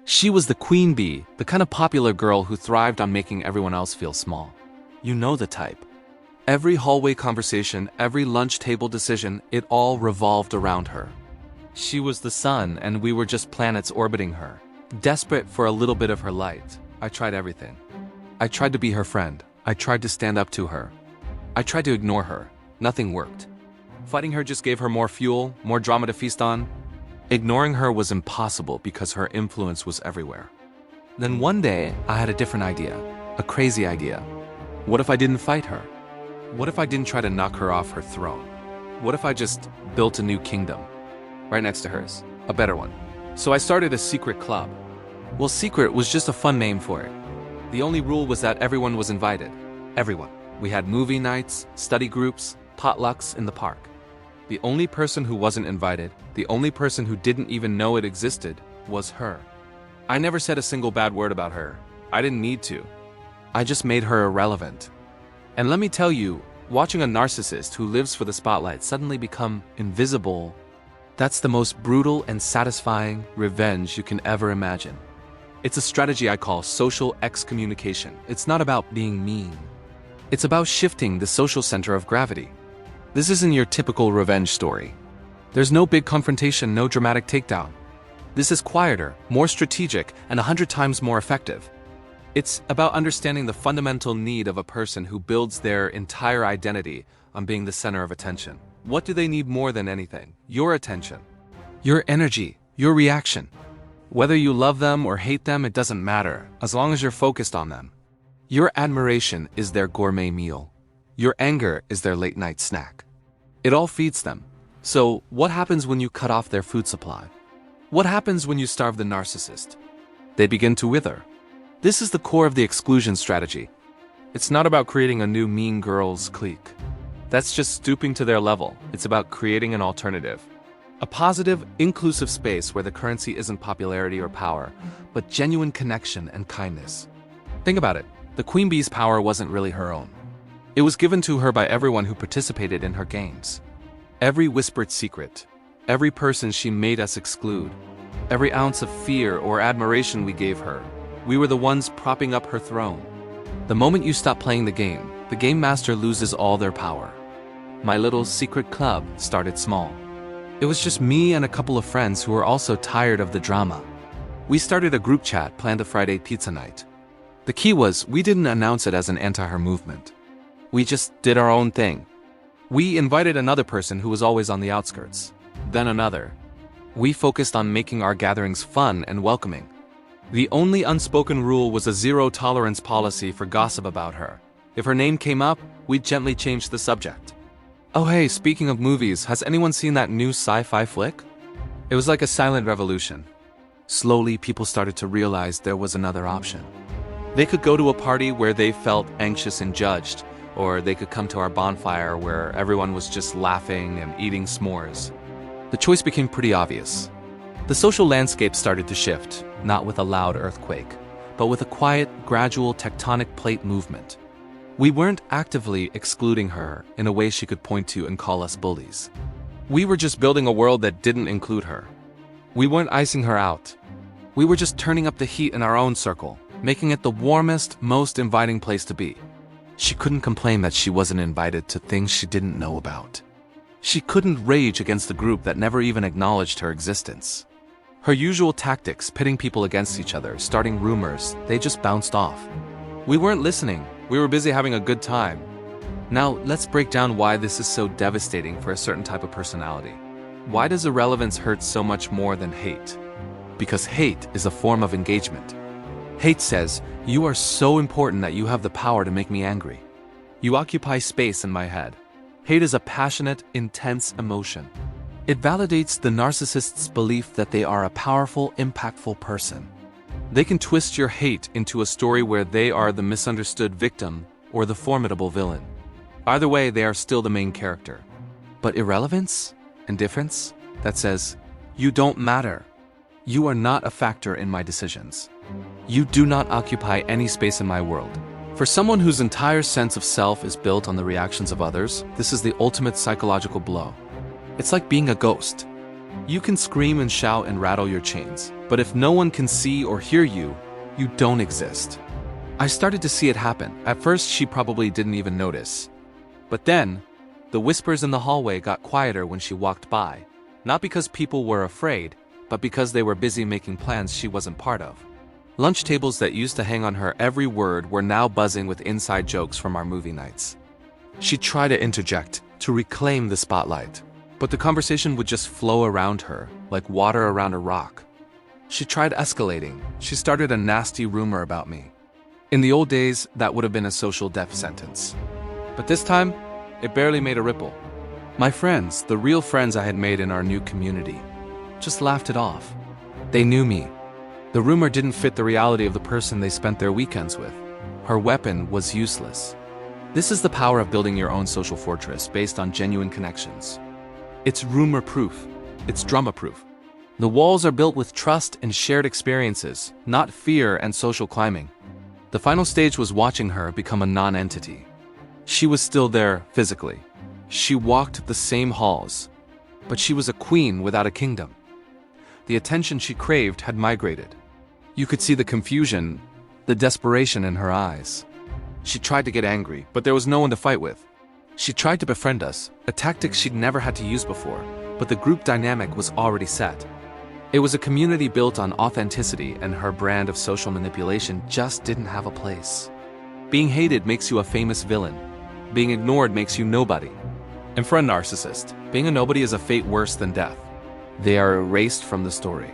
She was the queen bee, the kind of popular girl who thrived on making everyone else feel small. You know the type. Every hallway conversation, every lunch table decision, it all revolved around her. She was the sun, and we were just planets orbiting her. Desperate for a little bit of her light, I tried everything. I tried to be her friend. I tried to stand up to her. I tried to ignore her. Nothing worked. Fighting her just gave her more fuel, more drama to feast on. Ignoring her was impossible because her influence was everywhere. Then one day, I had a different idea. A crazy idea. What if I didn't fight her? What if I didn't try to knock her off her throne? What if I just built a new kingdom? Right next to hers. A better one. So I started a secret club. Well, secret was just a fun name for it. The only rule was that everyone was invited. Everyone. We had movie nights, study groups, potlucks in the park. The only person who wasn't invited, the only person who didn't even know it existed, was her. I never said a single bad word about her. I didn't need to. I just made her irrelevant. And let me tell you, watching a narcissist who lives for the spotlight suddenly become invisible, that's the most brutal and satisfying revenge you can ever imagine. It's a strategy I call social excommunication. It's not about being mean. It's about shifting the social center of gravity. This isn't your typical revenge story. There's no big confrontation, no dramatic takedown. This is quieter, more strategic, and 100 times more effective. It's about understanding the fundamental need of a person who builds their entire identity on being the center of attention. What do they need more than anything? Your attention. Your energy. Your reaction. Whether you love them or hate them, it doesn't matter, as long as you're focused on them. Your admiration is their gourmet meal. Your anger is their late-night snack. It all feeds them. So, what happens when you cut off their food supply? What happens when you starve the narcissist? They begin to wither. This is the core of the exclusion strategy. It's not about creating a new mean girls clique. That's just stooping to their level. It's about creating an alternative. A positive, inclusive space where the currency isn't popularity or power, but genuine connection and kindness. Think about it. The queen bee's power wasn't really her own. It was given to her by everyone who participated in her games. Every whispered secret, every person she made us exclude, every ounce of fear or admiration we gave her, we were the ones propping up her throne. The moment you stop playing the game master loses all their power. My little secret club started small. It was just me and a couple of friends who were also tired of the drama. We started a group chat, planned a Friday pizza night. The key was, we didn't announce it as an anti-her movement. We just did our own thing. We invited another person who was always on the outskirts. Then another. We focused on making our gatherings fun and welcoming. The only unspoken rule was a zero-tolerance policy for gossip about her. If her name came up, we'd gently change the subject. Oh hey, speaking of movies, has anyone seen that new sci-fi flick? It was like a silent revolution. Slowly, people started to realize there was another option. They could go to a party where they felt anxious and judged, or they could come to our bonfire where everyone was just laughing and eating s'mores. The choice became pretty obvious. The social landscape started to shift, not with a loud earthquake, but with a quiet, gradual tectonic plate movement. We weren't actively excluding her in a way she could point to and call us bullies. We were just building a world that didn't include her. We weren't icing her out. We were just turning up the heat in our own circle, making it the warmest, most inviting place to be. She couldn't complain that she wasn't invited to things she didn't know about. She couldn't rage against the group that never even acknowledged her existence. Her usual tactics, pitting people against each other, starting rumors, they just bounced off. We weren't listening. We were busy having a good time. Now, let's break down why this is so devastating for a certain type of personality. Why does irrelevance hurt so much more than hate? Because hate is a form of engagement. Hate says, you are so important that you have the power to make me angry. You occupy space in my head. Hate is a passionate, intense emotion. It validates the narcissist's belief that they are a powerful, impactful person. They can twist your hate into a story where they are the misunderstood victim or the formidable villain. Either way, they are still the main character. But irrelevance? Indifference? That says, you don't matter. You are not a factor in my decisions. You do not occupy any space in my world. For someone whose entire sense of self is built on the reactions of others, this is the ultimate psychological blow. It's like being a ghost. You can scream and shout and rattle your chains, but if no one can see or hear you, you don't exist. I started to see it happen. At first, she probably didn't even notice. But then, the whispers in the hallway got quieter when she walked by, not because people were afraid, but because they were busy making plans she wasn't part of. Lunch tables that used to hang on her every word were now buzzing with inside jokes from our movie nights. She'd try to interject, to reclaim the spotlight, but the conversation would just flow around her, like water around a rock. She tried escalating. She started a nasty rumor about me. In the old days, that would have been a social death sentence. But this time, it barely made a ripple. My friends, the real friends I had made in our new community, just laughed it off. They knew me. The rumor didn't fit the reality of the person they spent their weekends with. Her weapon was useless. This is the power of building your own social fortress based on genuine connections. It's rumor-proof. It's drama-proof. The walls are built with trust and shared experiences, not fear and social climbing. The final stage was watching her become a non-entity. She was still there physically. She walked the same halls, but she was a queen without a kingdom. The attention she craved had migrated. You could see the confusion, the desperation in her eyes. She tried to get angry, but there was no one to fight with. She tried to befriend us, a tactic she'd never had to use before, but the group dynamic was already set. It was a community built on authenticity, and her brand of social manipulation just didn't have a place. Being hated makes you a famous villain. Being ignored makes you nobody. And for a narcissist, being a nobody is a fate worse than death. They are erased from the story.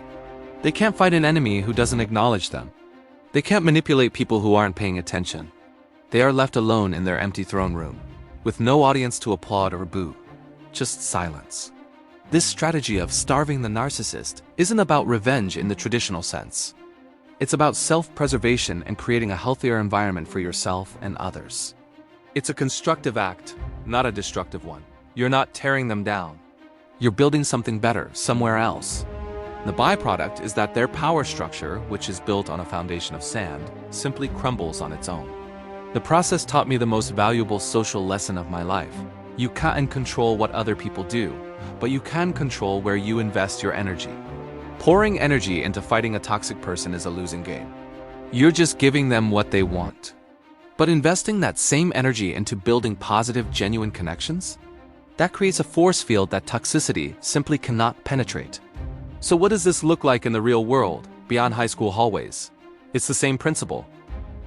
They can't fight an enemy who doesn't acknowledge them. They can't manipulate people who aren't paying attention. They are left alone in their empty throne room, with no audience to applaud or boo, just silence. This strategy of starving the narcissist isn't about revenge in the traditional sense. It's about self-preservation and creating a healthier environment for yourself and others. It's a constructive act, not a destructive one. You're not tearing them down. You're building something better somewhere else. The byproduct is that their power structure, which is built on a foundation of sand, simply crumbles on its own. The process taught me the most valuable social lesson of my life. You can't control what other people do, but you can control where you invest your energy. Pouring energy into fighting a toxic person is a losing game. You're just giving them what they want. But investing that same energy into building positive, genuine connections? That creates a force field that toxicity simply cannot penetrate. So what does this look like in the real world, beyond high school hallways? It's the same principle.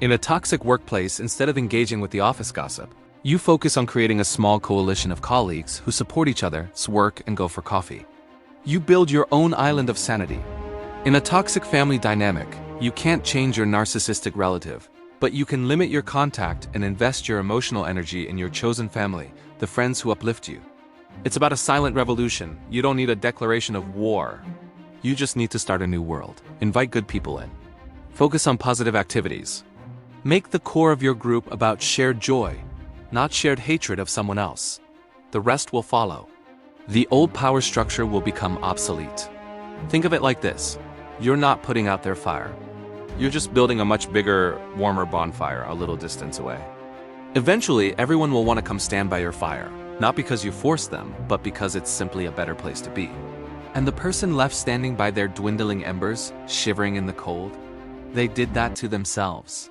In a toxic workplace, instead of engaging with the office gossip, you focus on creating a small coalition of colleagues who support each other's work and go for coffee. You build your own island of sanity. In a toxic family dynamic, you can't change your narcissistic relative, but you can limit your contact and invest your emotional energy in your chosen family, the friends who uplift you. It's about a silent revolution. You don't need a declaration of war. You just need to start a new world. Invite good people in. Focus on positive activities. Make the core of your group about shared joy, not shared hatred of someone else. The rest will follow. The old power structure will become obsolete. Think of it like this. You're not putting out their fire. You're just building a much bigger, warmer bonfire a little distance away. Eventually, everyone will want to come stand by your fire, not because you forced them, but because it's simply a better place to be. And the person left standing by their dwindling embers, shivering in the cold, they did that to themselves.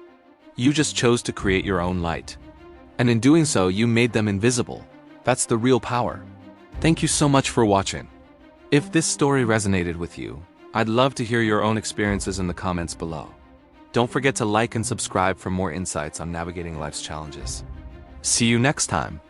You just chose to create your own light. And in doing so, you made them invisible. That's the real power. Thank you so much for watching. If this story resonated with you, I'd love to hear your own experiences in the comments below. Don't forget to like and subscribe for more insights on navigating life's challenges. See you next time.